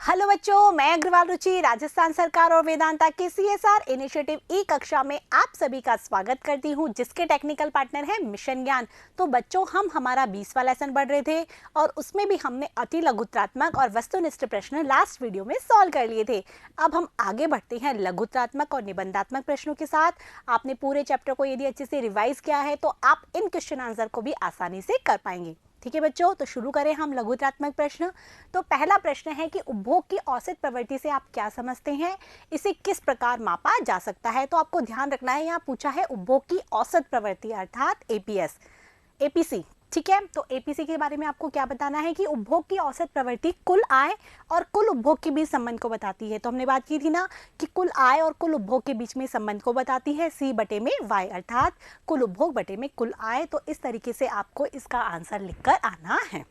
Hello बच्चों, मैं अग्रवाल रुचि राजस्थान सरकार और वेदांता के CSR इनिशिएटिव ई कक्षा में आप सभी का स्वागत करती हूं, जिसके टेक्निकल पार्टनर है मिशन ज्ञान। तो बच्चों, हम हमारा 20वां लेसन पढ़ रहे थे और उसमें भी हमने अति लघुत्रात्मक और वस्तुनिष्ठ प्रश्न लास्ट वीडियो में सॉल्व कर लिए थे। अब हम आगे बढ़ते हैं लघुत्रात्मक और निबंधात्मक प्रश्नों के साथ। आपने पूरे चैप्टर को यदि अच्छे से रिवाइज किया है तो आप इन क्वेश्चन आंसर को भी आसानी से कर पाएंगे। ठीक है बच्चों, तो शुरू करें हम लघुत्रात्मक प्रश्न। तो पहला प्रश्न है कि उपभोग की औसत प्रवृत्ति से आप क्या समझते हैं, इसे किस प्रकार मापा जा सकता है। तो आपको ध्यान रखना है, यहाँ पूछा है उपभोग की औसत प्रवृत्ति अर्थात APC। ठीक है, तो APC के बारे में आपको क्या बताना है कि उपभोग की औसत प्रवृत्ति कुल आय और कुल उपभोग के बीच संबंध को बताती है। तो हमने बात की थी ना कि कुल आय और कुल उपभोग के बीच में संबंध को बताती है C बटे में Y, अर्थात कुल उपभोग बटे में कुल आय। तो इस तरीके से आपको इसका आंसर लिखकर आना है।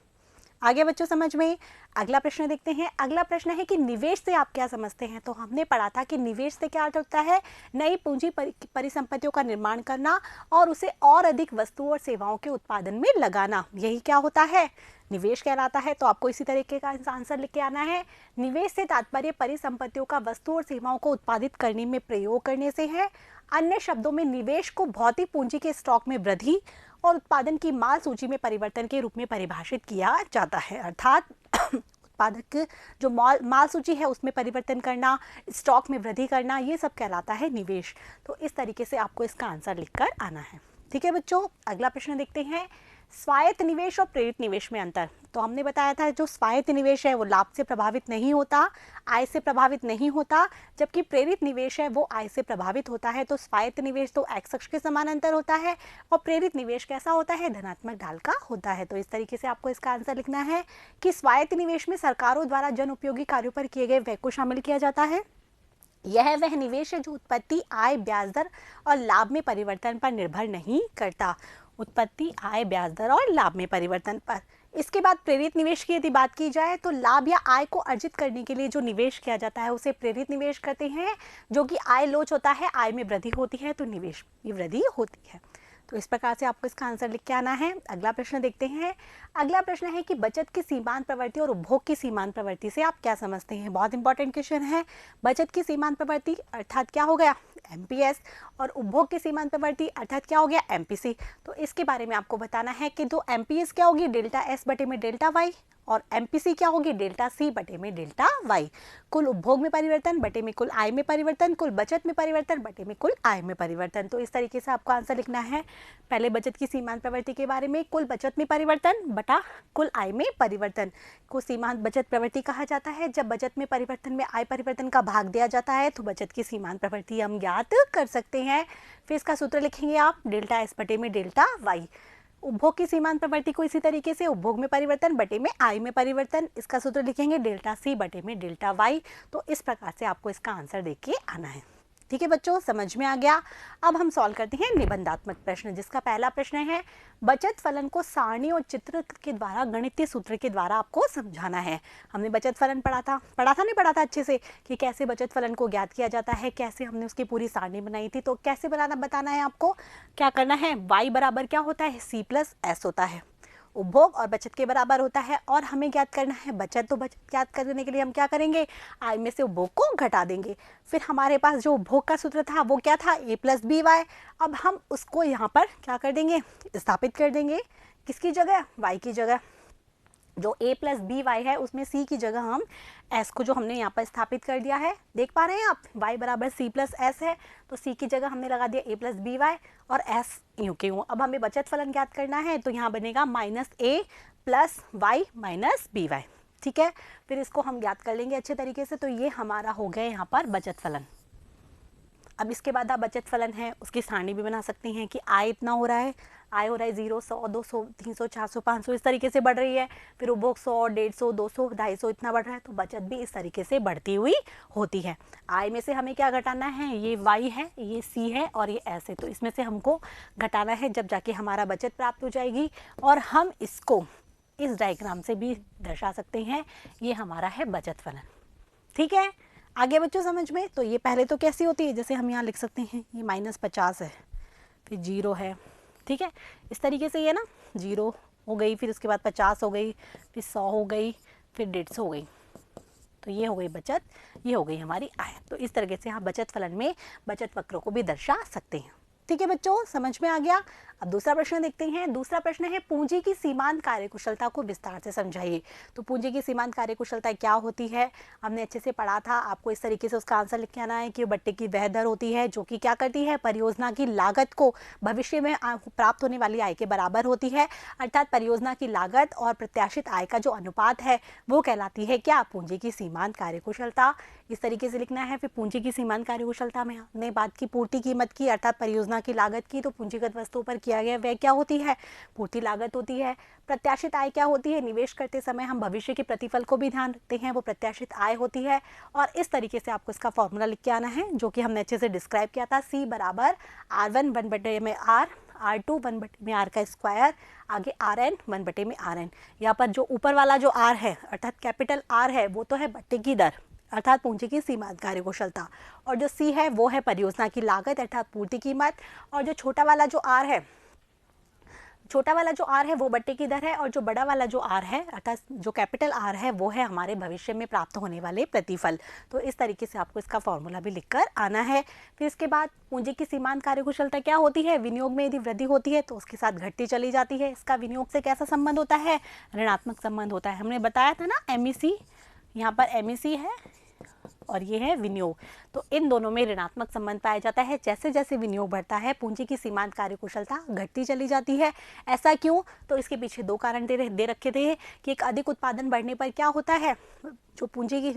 आगे बच्चों समझ में। अगला प्रश्न देखते हैं। अगला प्रश्न है कि निवेश से आप क्या समझते हैं। तो हमने पढ़ा था कि निवेश से क्या अर्थ होता है, नई पूंजी परिसंपत्तियों का निर्माण करना और उसे और अधिक वस्तुओं और सेवाओं के उत्पादन में लगाना, यही क्या होता है, निवेश कहलाता है। तो आपको इसी तरीके का आंसर लिख के आना है। निवेश से तात्पर्य परिसंपत्तियों का वस्तु और सेवाओं को उत्पादित करने में प्रयोग करने से है। अन्य शब्दों में निवेश को भौतिक पूंजी के स्टॉक में वृद्धि और उत्पादन की माल सूची में परिवर्तन के रूप में परिभाषित किया जाता है, अर्थात उत्पादक जो माल सूची है उसमें परिवर्तन करना, स्टॉक में वृद्धि करना, ये सब कहलाता है निवेश। तो इस तरीके से आपको इसका आंसर लिखकर आना है। ठीक है बच्चों, अगला प्रश्न देखते हैं। स्वायत्त निवेश और प्रेरित निवेश में अंतर। तो हमने बताया था जो स्वायत्त निवेश है वो लाभ से प्रभावित नहीं होता, आय से प्रभावित नहीं होता, जबकि प्रेरित निवेश है वो आय से प्रभावित होता है। तो स्वायत्त निवेश तो एक्स अक्ष के समानांतर होता है और प्रेरित निवेश कैसा होता है, धनात्मक ढाल का होता है। तो इस तरीके से आपको इसका आंसर लिखना है कि स्वायत्त निवेश में सरकारों द्वारा जन उपयोगी कार्यों पर किए गए व्यय को शामिल किया जाता है। यह वह निवेश है जो उत्पत्ति, आय, ब्याज दर और लाभ में परिवर्तन पर निर्भर नहीं करता। उत्पत्ति, आय, ब्याज दर और लाभ में परिवर्तन पर। इसके बाद प्रेरित निवेश की यदि बात की जाए तो लाभ या आय को अर्जित करने के लिए जो निवेश किया जाता है उसे प्रेरित निवेश कहते हैं। जो कि आय लोच होता है, आय में वृद्धि होती है तो निवेश में वृद्धि होती है। तो इस प्रकार से आपको इसका आंसर लिख के आना है। अगला प्रश्न देखते हैं। अगला प्रश्न है कि बचत की सीमांत प्रवृत्ति और उपभोग की सीमांत प्रवृत्ति से आप क्या समझते हैं। बहुत इंपॉर्टेंट क्वेश्चन है। बचत की सीमांत प्रवृत्ति अर्थात क्या हो गया, MPS, और उपभोग की सीमांत प्रवृत्ति अर्थात क्या हो गया, MPC। तो इसके बारे में आपको बताना है कि तो MPS क्या होगी, डेल्टा S बटे में डेल्टा Y, और MPC क्या होगी, डेल्टा C बटे में डेल्टा Y। कुल उपभोग में परिवर्तन बटे में कुल आय में परिवर्तन, कुल बचत में परिवर्तन बटे में कुल आय में परिवर्तन। तो इस तरीके से आपको आंसर लिखना है। पहले बचत की सीमांत प्रवृत्ति के बारे में, कुल बचत में परिवर्तन बटा कुल आय में परिवर्तन को सीमांत बचत प्रवृत्ति कहा जाता है। जब बचत में परिवर्तन में आय परिवर्तन का भाग दिया जाता है तो बचत की सीमांत प्रवृत्ति हम ज्ञात कर सकते हैं। फिर इसका सूत्र लिखेंगे आप, डेल्टा S बटे में डेल्टा Y। उपभोग की सीमांत प्रवृत्ति को इसी तरीके से, उपभोग में परिवर्तन बटे में आय में परिवर्तन, इसका सूत्र लिखेंगे डेल्टा C बटे में डेल्टा Y। तो इस प्रकार से आपको इसका आंसर देख के आना है। ठीक है बच्चों, समझ में आ गया। अब हम सॉल्व करते हैं निबंधात्मक प्रश्न, जिसका पहला प्रश्न है बचत फलन को सारणी और चित्र के द्वारा गणितीय सूत्र के द्वारा आपको समझाना है। हमने बचत फलन पढ़ा था नहीं पढ़ा था अच्छे से कि कैसे बचत फलन को ज्ञात किया जाता है, कैसे हमने उसकी पूरी सारणी बनाई थी। तो कैसे बनाना बताना है आपको, क्या करना है, y बराबर क्या होता है, C प्लस S होता है, उपभोग और बचत के बराबर होता है। और हमें ज्ञात करना है बचत, तो बचत ज्ञात करने के लिए हम क्या करेंगे, आय में से उपभोग को घटा देंगे। फिर हमारे पास जो उपभोग का सूत्र था वो क्या था, A प्लस BY। अब हम उसको यहाँ पर क्या कर देंगे, स्थापित कर देंगे, किसकी जगह, Y की जगह। जो A प्लस BY है उसमें C की जगह हम S को जो हमने यहाँ पर स्थापित कर दिया है, देख पा रहे हैं आप, Y बराबर C प्लस S है तो C की जगह हमने लगा दिया A प्लस BY और S यूँ के यूँ। अब हमें बचत फलन ज्ञात करना है तो यहाँ बनेगा minus A plus Y minus BY। ठीक है, फिर इसको हम ज्ञात कर लेंगे अच्छे तरीके से। तो ये हमारा हो गया यहाँ पर बचत फलन। अब इसके बाद आप बचत फलन है उसकी सारणी भी बना सकते हैं कि आय इतना हो रहा है, आय हो रहा है 0, 100, 200, 300, 400, 500 इस तरीके से बढ़ रही है। फिर उपभोग 100, 150, 200, 250 इतना बढ़ रहा है। तो बचत भी इस तरीके से बढ़ती हुई होती है। आय में से हमें क्या घटाना है, ये Y है, ये C है और ये S है। तो इसमें से हमको घटाना है, जब जाके हमारा बचत प्राप्त हो जाएगी। और हम इसको इस डायग्राम से भी दर्शा सकते हैं, ये हमारा है बचत फलन। ठीक है, आगे बच्चों समझ में। तो ये पहले तो कैसी होती है, जैसे हम यहाँ लिख सकते हैं ये -50 है, फिर 0 है। ठीक है, इस तरीके से ये ना 0 हो गई, फिर उसके बाद 50 हो गई, फिर 100 हो गई, फिर 150 हो गई। तो ये हो गई बचत, ये हो गई हमारी आय। तो इस तरीके से आप बचत फलन में बचत वक्रों को भी दर्शा सकते हैं। ठीक है बच्चों, समझ में आ गया। अब दूसरा प्रश्न देखते हैं। दूसरा प्रश्न है पूंजी की सीमांत कार्यकुशलता को विस्तार से समझाइए। तो पूंजी की सीमांत कार्यकुशलता क्या होती है, हमने अच्छे से पढ़ा था। आपको इस तरीके से उसका आंसर लिख के आना है कि बट्टे की वह दर होती है जो कि क्या करती है, परियोजना की लागत को भविष्य में प्राप्त होने वाली आय के बराबर होती है। अर्थात परियोजना की लागत और प्रत्याशित आय का जो अनुपात है वो कहलाती है क्या, पूंजी की सीमांत कार्यकुशलता। इस तरीके से लिखना है। फिर पूंजी की सीमांत कार्यकुशलता में हमने बात की पूर्ति कीमत की, अर्थात परियोजना की लागत की। तो पूंजीगत वस्तुओं पर किया गया व्यय क्या होती है, पूर्ति लागत होती है। प्रत्याशित आय क्या होती है, निवेश करते समय हम भविष्य के प्रतिफल को भी ध्यान रखते हैं, वो प्रत्याशित आय होती है। और इस तरीके से आपको इसका फॉर्मूला लिख के आना है जो कि हमने अच्छे से डिस्क्राइब किया था। C बराबर R1 1 में R, R2 1 में R का स्क्वायर, आगे Rn 1 में Rn। यहाँ पर जो ऊपर वाला जो R है अर्थात कैपिटल R है वो तो है बट्टे की दर अर्थात पूंजी की सीमांत कार्यकुशलता, और जो C है वो है परियोजना की लागत अर्थात पूर्ति कीमत, और जो छोटा वाला जो R है, छोटा वाला जो R है वो बट्टे की दर है, और जो बड़ा वाला जो R है अर्थात जो कैपिटल R है वो है हमारे भविष्य में प्राप्त होने वाले प्रतिफल। तो इस तरीके से आपको इसका फॉर्मूला भी लिखकर आना है। फिर इसके बाद पूंजी की सीमांत कार्यकुशलता क्या होती है, विनियोग में यदि वृद्धि होती है तो उसके साथ घटती चली जाती है। इसका विनियोग से कैसा संबंध होता है, ऋणात्मक संबंध होता है। हमने बताया था ना MEC, यहाँ पर MEC है और ये है विनियोग। तो इन दोनों में ऋणात्मक संबंध पाया जाता है। जैसे जैसे विनियोग बढ़ता है पूंजी की सीमांत कार्यकुशलता घटती चली जाती है। ऐसा क्यों, तो इसके पीछे दो कारण दे रखे थे कि एक अधिक उत्पादन बढ़ने पर क्या होता है, जो पूंजी की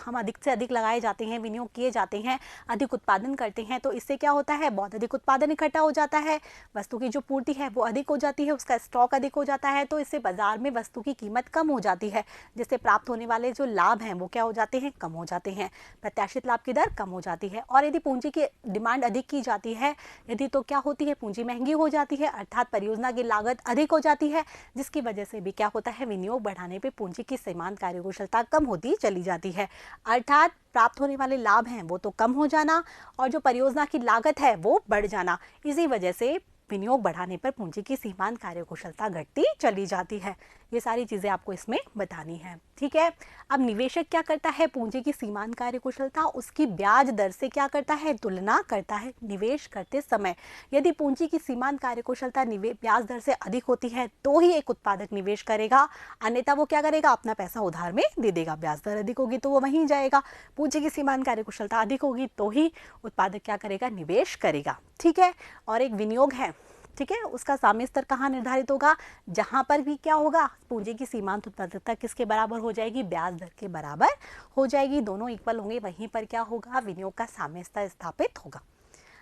हम अधिक से अधिक लगाए जाते हैं, विनियोग किए जाते हैं, अधिक उत्पादन करते हैं, तो इससे क्या होता है, बहुत अधिक उत्पादन इकट्ठा हो जाता है, वस्तु की जो पूर्ति है वो अधिक हो जाती है, उसका स्टॉक अधिक हो जाता है। तो इससे बाजार में वस्तु की कीमत कम हो जाती है, जिससे प्राप्त होने वाले जो लाभ हैं वो क्या हो जाते हैं, कम हो जाते हैं। प्रत्याशित लाभ की दर कम हो जाती है। और यदि पूंजी की डिमांड अधिक की जाती है यदि, तो क्या होती है, पूंजी महंगी हो जाती है अर्थात परियोजना की लागत अधिक हो जाती है, जिसकी वजह से भी क्या होता है, विनियोग बढ़ाने पे पूंजी की सीमांत कार्यकुशलता कम होती चली जाती है। अर्थात प्राप्त होने वाले लाभ हैं वो तो कम हो जाना और जो परियोजना की लागत है वो बढ़ जाना। इसी वजह से विनियोग बढ़ाने पर पूंजी की सीमांत कार्यकुशलता घटती चली जाती है। ये सारी चीजें आपको इसमें बतानी है। ठीक है, अब निवेशक क्या करता है, पूंजी की सीमांत कार्यकुशलता उसकी ब्याज दर से क्या करता है, तुलना करता है निवेश करते समय। यदि पूंजी की सीमांत कार्यकुशलता ब्याज दर से अधिक होती है तो ही एक उत्पादक निवेश करेगा, अन्यथा वो क्या करेगा, अपना पैसा उधार में दे देगा। ब्याज दर अधिक होगी तो वो वहीं जाएगा, पूंजी की सीमांत कार्यकुशलता अधिक होगी तो ही उत्पादक क्या करेगा, निवेश करेगा। ठीक है, और एक विनियोग है, ठीक है, उसका साम्य स्तर कहाँ निर्धारित होगा, जहां पर भी क्या होगा, पूंजी की सीमांत उत्पादकता किसके बराबर हो जाएगी, ब्याज दर के बराबर हो जाएगी। दोनों इक्वल होंगे, वहीं पर क्या होगा, विनियोग का साम्य स्तर स्थापित होगा।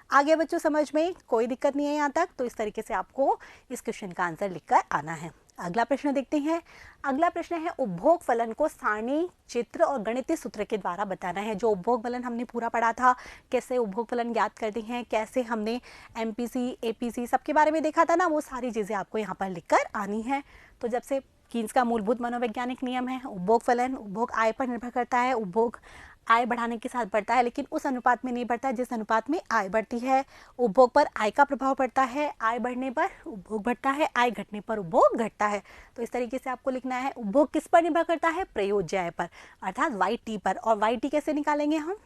आगे बच्चों समझ में कोई दिक्कत नहीं है यहाँ तक, तो इस तरीके से आपको इस क्वेश्चन का आंसर लिखकर आना है। अगला प्रश्न देखते हैं। अगला प्रश्न है उपभोग फलन को सारणी, चित्र और गणितीय सूत्र के द्वारा बताना है। जो उपभोग फलन हमने पूरा पढ़ा था, कैसे उपभोग फलन ज्ञात करते हैं, कैसे हमने MPC APC सबके बारे में देखा था ना, वो सारी चीजें आपको यहाँ पर लिखकर आनी है। तो जब से कीन्स का मूलभूत मनोवैज्ञानिक नियम है, उपभोग फलन उपभोग आय पर निर्भर करता है। उपभोग आय बढ़ाने के साथ बढ़ता है, लेकिन उस अनुपात में नहीं बढ़ता जिस अनुपात में आय बढ़ती है। उपभोग पर आय का प्रभाव पड़ता है, आय बढ़ने पर उपभोग बढ़ता है, आय घटने पर उपभोग घटता है। तो इस तरीके से आपको लिखना है। उपभोग किस पर निर्भर करता है, प्रयोज्य आय पर अर्थात YT पर। और YT कैसे निकालेंगे हम,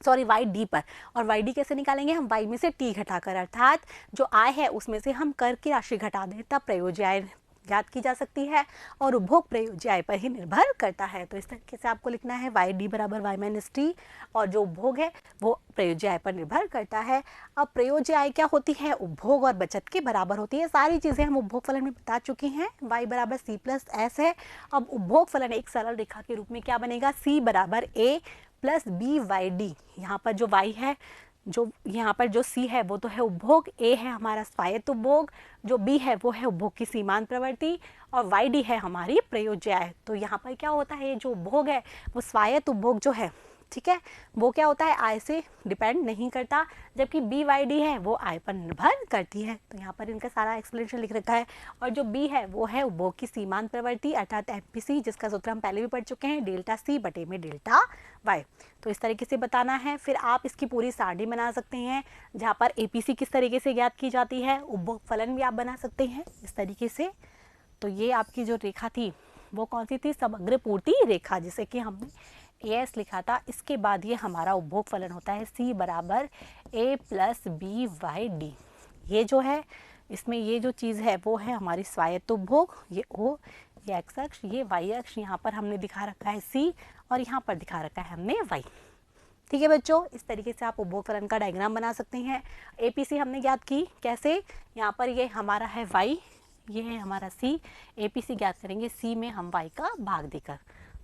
सॉरी YD पर, और YD कैसे निकालेंगे हम, Y में से T घटाकर, अर्थात जो आय है उसमें से हम कर की राशि घटा दें तब प्रयोज्य आय ज्ञात की जा सकती है, और उपभोग प्रयोज्य आय पर ही निर्भर करता है। तो इस तरीके से आपको लिखना है YD बराबर Y - T, और जो उपभोग है वो प्रयोज्य आय पर निर्भर करता है। अब प्रयोज्य आय क्या होती है, उपभोग और बचत के बराबर होती है। सारी चीजें हम उपभोग फलन में बता चुके हैं। Y बराबर C + S है। अब उपभोग फलन एक सरल रेखा के रूप में क्या बनेगा, C बराबर A + BYD। यहाँ पर जो Y है, जो यहाँ पर जो C है वो तो है उपभोग, A है हमारा स्वायत्त उपभोग, जो B है वो है उपभोग की सीमांत प्रवृत्ति, और YD है हमारी प्रयोज्य आय। तो यहाँ पर क्या होता है, ये जो उपभोग है वो स्वायत्त उपभोग जो है, ठीक है, वो क्या होता है, आय से डिपेंड नहीं करता, जबकि BYD है वो आय पर निर्भर करती है। तो यहाँ पर इनका सारा एक्सप्लेनेशन लिख रखा है। और जो B है वो है उपभोग की सीमांत प्रवृत्ति अर्थात MPC, जिसका सूत्र हम पहले भी पढ़ चुके हैं, ΔC/ΔY। तो इस तरीके से बताना है। फिर आप इसकी पूरी सारणी बना सकते हैं, जहाँ पर APC किस तरीके से ज्ञात की जाती है, उपभोग फलन भी आप बना सकते हैं इस तरीके से। तो ये आपकी जो रेखा थी वो कौन सी थी, समग्र पूर्ति रेखा, जिसे कि हमने AS लिखा था। इसके बाद ये हमारा उपभोग फलन होता है C बराबर A प्लस BYD। ये जो है इसमें ये जो चीज़ है वो है हमारी स्वायत्त उपभोग, ये O, ये x अक्ष, ये y अक्ष, यहाँ पर हमने दिखा रखा है C और यहाँ पर दिखा रखा है हमने y। ठीक है बच्चों, इस तरीके से आप उपभोग फलन का डायग्राम बना सकते हैं। APC हमने ज्ञात की कैसे, यहाँ पर ये हमारा है y, ये है हमारा C, APC ज्ञात करेंगे C में हम y का भाग देकर।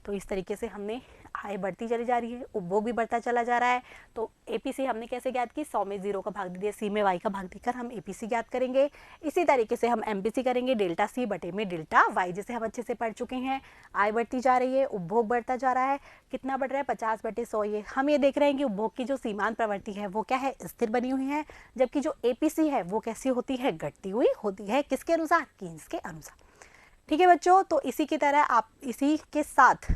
तो इस तरीके से हमने आय बढ़ती चली जा रही है, उपभोग भी बढ़ता चला जा रहा है। तो APC हमने कैसे ज्ञात की, 100 में 0 का भाग दे दिया, C में y का भाग देकर हम APC ज्ञात करेंगे। इसी तरीके से हम MPC करेंगे, डेल्टा C बटे में डेल्टा y, जिसे हम अच्छे से पढ़ चुके हैं। आय बढ़ती जा रही है, उपभोग बढ़ता जा रहा है, कितना बढ़ रहा है, 50 बटे 100। ये हम ये देख रहे हैं कि उपभोग की जो सीमांत प्रवृत्ति है वो क्या है, स्थिर बनी हुई है, जबकि जो APC है वो कैसी होती है, घटती हुई होती है। किसके अनुसार, कीन्स के अनुसार। ठीक है बच्चों, तो इसी की तरह आप इसी के साथ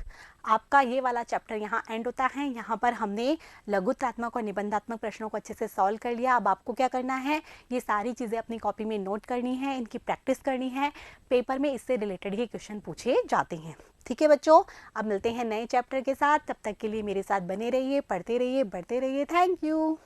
आपका ये वाला चैप्टर यहाँ एंड होता है। यहाँ पर हमने लघुत्रात्मक और निबंधात्मक प्रश्नों को अच्छे से सॉल्व कर लिया। अब आपको क्या करना है, ये सारी चीज़ें अपनी कॉपी में नोट करनी है, इनकी प्रैक्टिस करनी है। पेपर में इससे रिलेटेड ही क्वेश्चन पूछे जाते हैं। ठीक है बच्चों, अब मिलते हैं नए चैप्टर के साथ। तब तक के लिए मेरे साथ बने रहिए, पढ़ते रहिए, बढ़ते रहिए। Thank you.